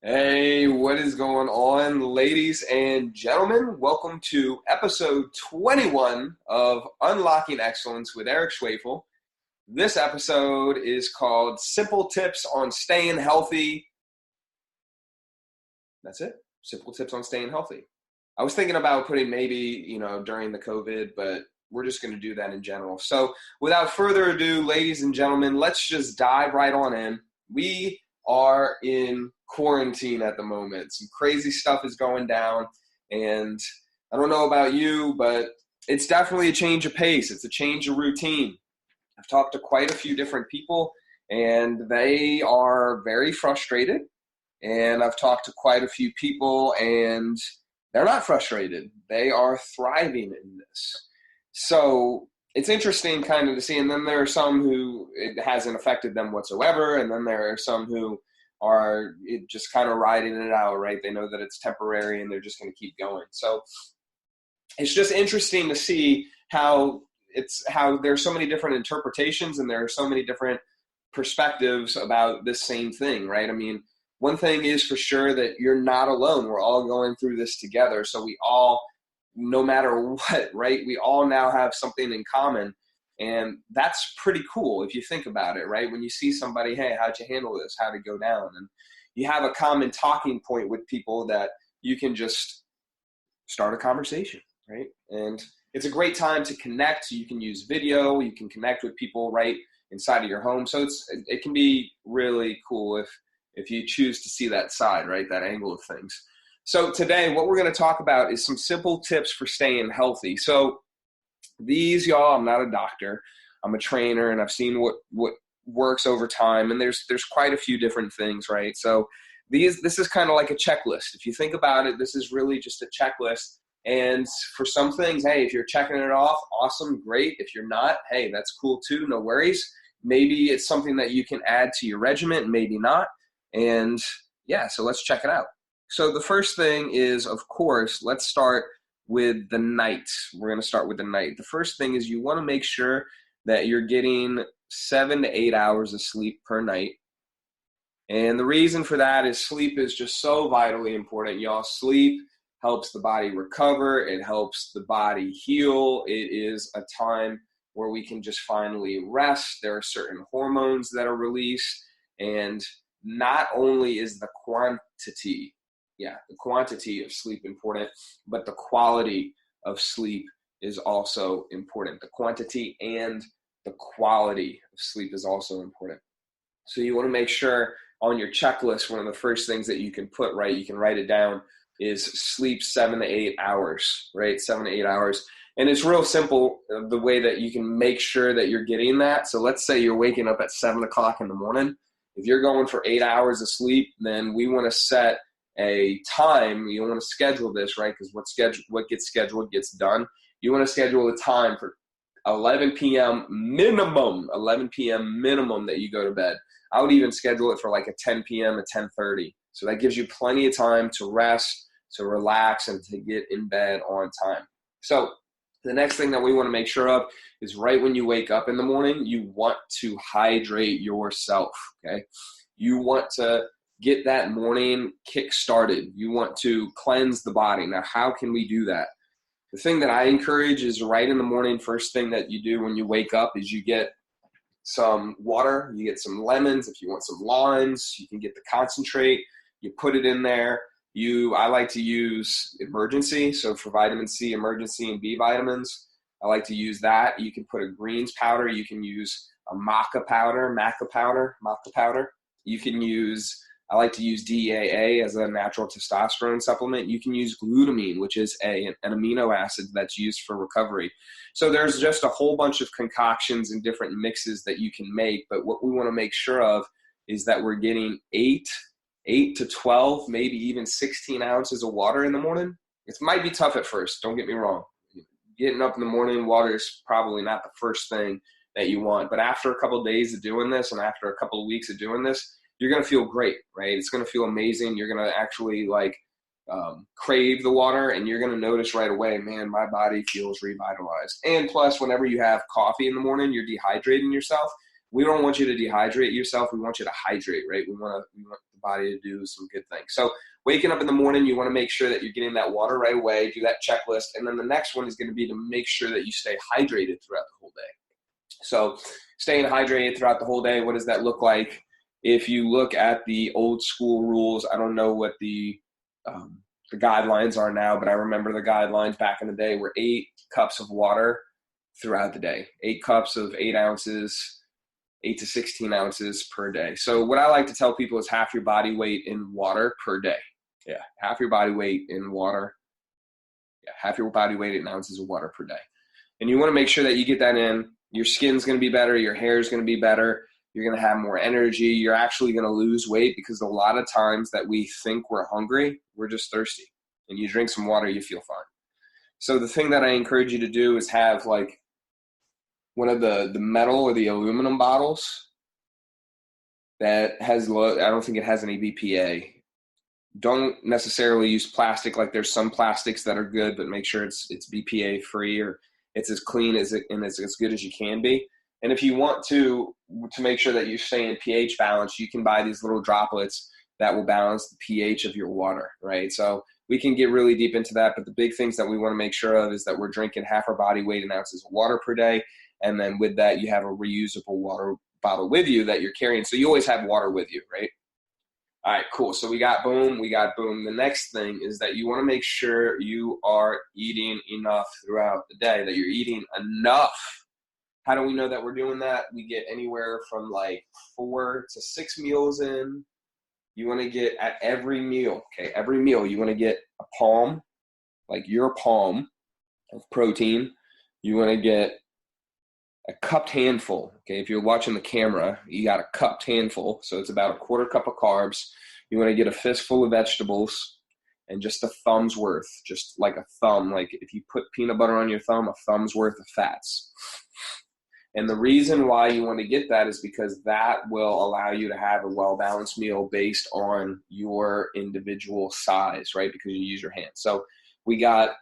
Hey, what is going on, ladies and gentlemen? Welcome to episode 21 of Unlocking Excellence with Eric Schwefel. This episode is called Simple Tips on Staying Healthy. That's it. Simple Tips on Staying Healthy. I was thinking about putting maybe, during the COVID, but we're just going to do that in general. So without further ado, ladies and gentlemen, let's just dive right on in. We are in quarantine at the moment. Some crazy stuff is going down, and I don't know about you, but it's definitely a change of pace. It's a change of routine. I've talked to quite a few different people, and they are very frustrated. And I've talked to quite a few people, and they're not frustrated. They are thriving in this. So it's interesting kind of to see. And then there are some who it hasn't affected them whatsoever. And then there are some who are just kind of riding it out, right? They know that it's temporary and they're just going to keep going. So it's just interesting to see how there's so many different interpretations and there are so many different perspectives about this same thing, right? I mean, one thing is for sure that you're not alone. We're all going through this together. So we all, no matter what, right? We all now have something in common. And that's pretty cool if you think about it, right? When you see somebody, hey, how'd you handle this? How'd it go down? And you have a common talking point with people that you can just start a conversation, right? And it's a great time to connect. You can use video. You can connect with people right inside of your home. So it can be really cool if you choose to see that side, right? That angle of things. So today, what we're going to talk about is some simple tips for staying healthy. So these, y'all, I'm not a doctor. I'm a trainer, and I've seen what works over time, and there's quite a few different things, right? So this is kind of like a checklist. If you think about it, this is really just a checklist. And for some things, hey, if you're checking it off, awesome, great. If you're not, hey, that's cool too, no worries. Maybe it's something that you can add to your regimen, maybe not. And yeah, so let's check it out. So the first thing is, of course, let's start with the night. We're going to start with the night. The first thing is you want to make sure that you're getting 7 to 8 hours of sleep per night. And the reason for that is sleep is just so vitally important, y'all. Sleep helps the body recover. It helps the body heal. It is a time where we can just finally rest. There are certain hormones that are released, and not only is the quantity of sleep important, but the quality of sleep is also important. The quantity and the quality of sleep is also important. So you want to make sure on your checklist, one of the first things that you can put, right, you can write it down, is sleep 7 to 8 hours, right? 7 to 8 hours. And it's real simple, the way that you can make sure that you're getting that. So let's say you're waking up at 7 o'clock in the morning. If you're going for 8 hours of sleep, then we want to set a time. You want to schedule this, right? Because what gets scheduled gets done. You want to schedule a time for 11 p.m. minimum that you go to bed. I would even schedule it for like a 10 p.m. at 10:30. So that gives you plenty of time to rest, to relax, and to get in bed on time. So the next thing that we want to make sure of is right when you wake up in the morning, you want to hydrate yourself, okay? You want to get that morning kick started. You want to cleanse the body. Now, how can we do that? The thing that I encourage is right in the morning, first thing that you do when you wake up is you get some water, you get some lemons. If you want some limes, you can get the concentrate. You put it in there. I like to use Emergency. So for vitamin C, Emergency, and B vitamins, I like to use that. You can put a greens powder. You can use a maca powder. You can I like to use DEAA as a natural testosterone supplement. You can use glutamine, which is an amino acid that's used for recovery. So there's just a whole bunch of concoctions and different mixes that you can make. But what we want to make sure of is that we're getting 8 to 12, maybe even 16 ounces of water in the morning. It might be tough at first. Don't get me wrong. Getting up in the morning, water is probably not the first thing that you want. But after a couple of days of doing this and after a couple of weeks of doing this, you're going to feel great, right? It's going to feel amazing. You're going to actually crave the water, and you're going to notice right away, man, my body feels revitalized. And plus, whenever you have coffee in the morning, you're dehydrating yourself. We don't want you to dehydrate yourself. We want you to hydrate, right? We want the body to do some good things. So waking up in the morning, you want to make sure that you're getting that water right away, do that checklist. And then the next one is going to be to make sure that you stay hydrated throughout the whole day. So staying hydrated throughout the whole day, what does that look like? If you look at the old school rules, I don't know what the guidelines are now, but I remember the guidelines back in the day were 8 cups of water throughout the day. 8 cups of 8 ounces, 8 to 16 ounces per day. So what I like to tell people is half your body weight in water per day. Yeah, half your body weight in water. Yeah, half your body weight in ounces of water per day. And you want to make sure that you get that in. Your skin's going to be better. Your hair is going to be better. You're going to have more energy. You're actually going to lose weight because a lot of times that we think we're hungry, we're just thirsty. And you drink some water, you feel fine. So the thing that I encourage you to do is have like one of the metal or the aluminum bottles that has low, I don't think it has any BPA. Don't necessarily use plastic. Like there's some plastics that are good, but make sure it's BPA free or it's as clean as it and it's as good as you can be. And if you want to make sure that you're staying pH balanced, you can buy these little droplets that will balance the pH of your water, right? So we can get really deep into that, but the big things that we want to make sure of is that we're drinking half our body weight in ounces of water per day. And then with that, you have a reusable water bottle with you that you're carrying. So you always have water with you, right? All right, cool. So we got boom. The next thing is that you want to make sure you are eating enough throughout the day, that you're eating enough. How do we know that we're doing that? We get anywhere from like 4 to 6 meals in. You want to get at every meal, okay? Every meal, you want to get a palm, like your palm of protein. You want to get a cupped handful, okay? If you're watching the camera, you got a cupped handful. So it's about a quarter cup of carbs. You want to get a fistful of vegetables and just a thumb's worth, just like a thumb. Like if you put peanut butter on your thumb, a thumb's worth of fats. And the reason why you want to get that is because that will allow you to have a well-balanced meal based on your individual size, right? Because you use your hands. So we got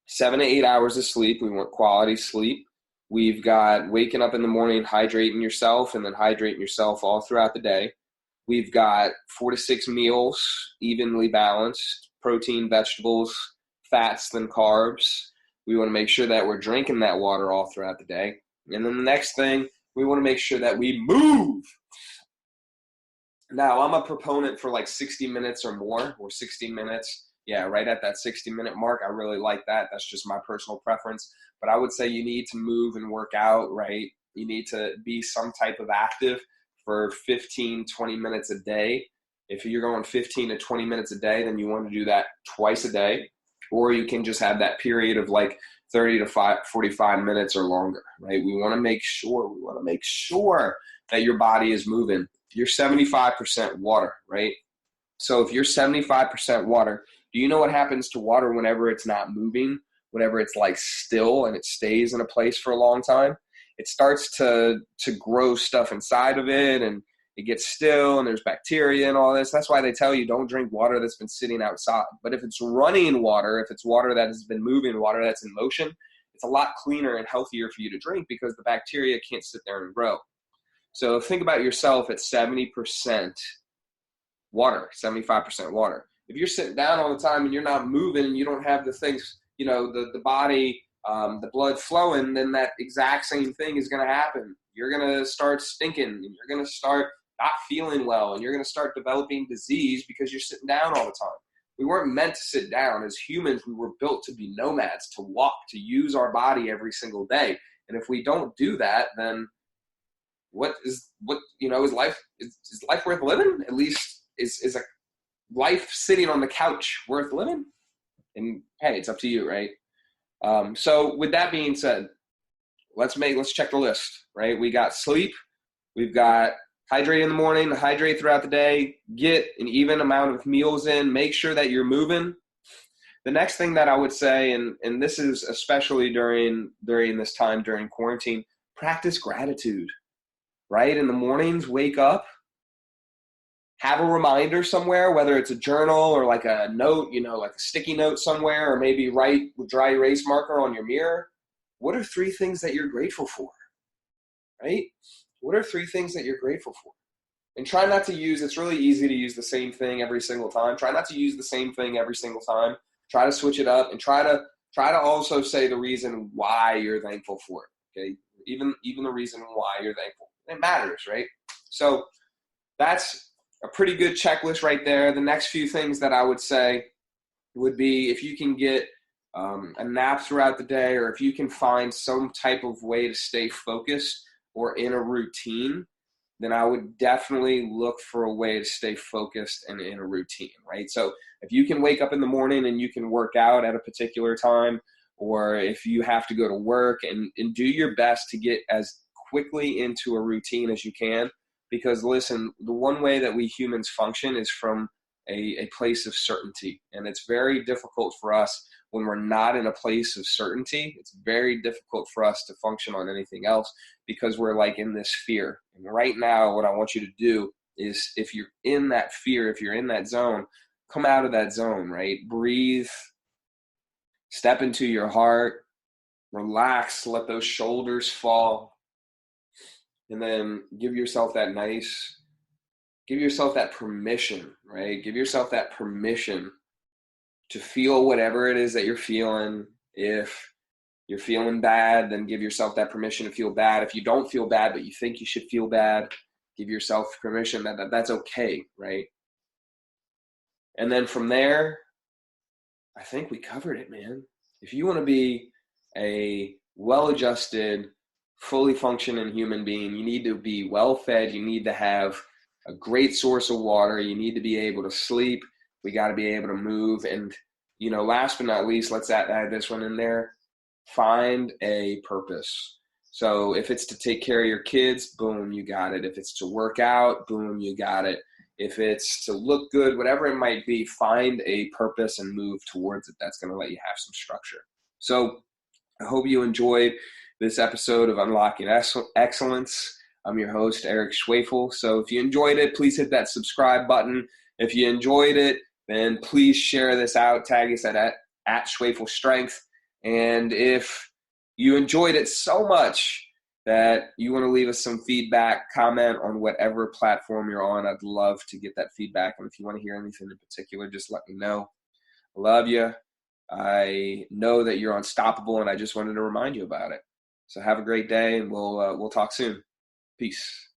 7 to 8 hours of sleep. We want quality sleep. We've got waking up in the morning, hydrating yourself, and then hydrating yourself all throughout the day. We've got 4 to 6 meals, evenly balanced, protein, vegetables, fats, then carbs. We want to make sure that we're drinking that water all throughout the day. And then the next thing, we want to make sure that we move. Now, I'm a proponent for like 60 minutes or more, or 60 minutes. Yeah, right at that 60-minute mark. I really like that. That's just my personal preference. But I would say you need to move and work out, right? You need to be some type of active for 15, 20 minutes a day. If you're going 15 to 20 minutes a day, then you want to do that twice a day. Or you can just have that period of like 30 to 45 minutes or longer, right? We want to make sure that your body is moving. You're 75% water, right? So if you're 75% water, do you know what happens to water whenever it's not moving, whenever it's like still and it stays in a place for a long time? It starts to grow stuff inside of it and it gets still and there's bacteria and all this. That's why they tell you don't drink water that's been sitting outside. But if it's running water, if it's water that has been moving, water that's in motion, it's a lot cleaner and healthier for you to drink because the bacteria can't sit there and grow. So think about yourself at 70% water, 75% water. If you're sitting down all the time and you're not moving and you don't have the things, the body, the blood flowing, then that exact same thing is going to happen. You're going to start stinking and you're going to start not feeling well and you're going to start developing disease because you're sitting down all the time. We weren't meant to sit down. As humans, we were built to be nomads, to walk, to use our body every single day. And if we don't do that, then is life worth living? At least is a life sitting on the couch worth living? And hey, it's up to you, right? So with that being said, let's check the list, right? We got sleep, we've got hydrate in the morning, hydrate throughout the day, get an even amount of meals in, make sure that you're moving. The next thing that I would say, and this is especially during this time during quarantine, practice gratitude, right? In the mornings, wake up, have a reminder somewhere, whether it's a journal or like a note, like a sticky note somewhere, or maybe write with dry erase marker on your mirror. What are 3 things that you're grateful for, right? What are 3 things that you're grateful for? And try not to use, it's really easy to use the same thing every single time. Try not to use the same thing every single time. Try to switch it up, and try to also say the reason why you're thankful for it. Okay. Even the reason why you're thankful. It matters, right? So that's a pretty good checklist right there. The next few things that I would say would be, if you can get a nap throughout the day, or if you can find some type of way to stay focused or in a routine, then I would definitely look for a way to stay focused and in a routine, right? So if you can wake up in the morning and you can work out at a particular time, or if you have to go to work, and do your best to get as quickly into a routine as you can. Because listen, the one way that we humans function is from a place of certainty. And it's very difficult for us when we're not in a place of certainty. It's very difficult for us to function on anything else, because we're like in this fear. And right now, what I want you to do is, if you're in that fear, if you're in that zone, come out of that zone, right? Breathe, step into your heart, relax, let those shoulders fall, and then give yourself that permission, right? Give yourself that permission to feel whatever it is that you're feeling. If you're feeling bad, then give yourself that permission to feel bad. If you don't feel bad, but you think you should feel bad, give yourself permission that's okay, right? And then from there, I think we covered it, man. If you want to be a well-adjusted, fully functioning human being, you need to be well-fed. You need to have a great source of water. You need to be able to sleep. We got to be able to move. And, last but not least, let's add this one in there. Find a purpose. So if it's to take care of your kids, boom, you got it. If it's to work out, boom, you got it. If it's to look good, whatever it might be, find a purpose and move towards it. That's going to let you have some structure. So I hope you enjoyed this episode of Unlocking Excellence. I'm your host, Eric Schwefel. So if you enjoyed it, please hit that subscribe button. If you enjoyed it, then please share this out. Tag us at Schwefel Strength. And if you enjoyed it so much that you want to leave us some feedback, comment on whatever platform you're on, I'd love to get that feedback. And if you want to hear anything in particular, just let me know. I love you. I know that you're unstoppable, and I just wanted to remind you about it. So have a great day, and we'll talk soon. Peace.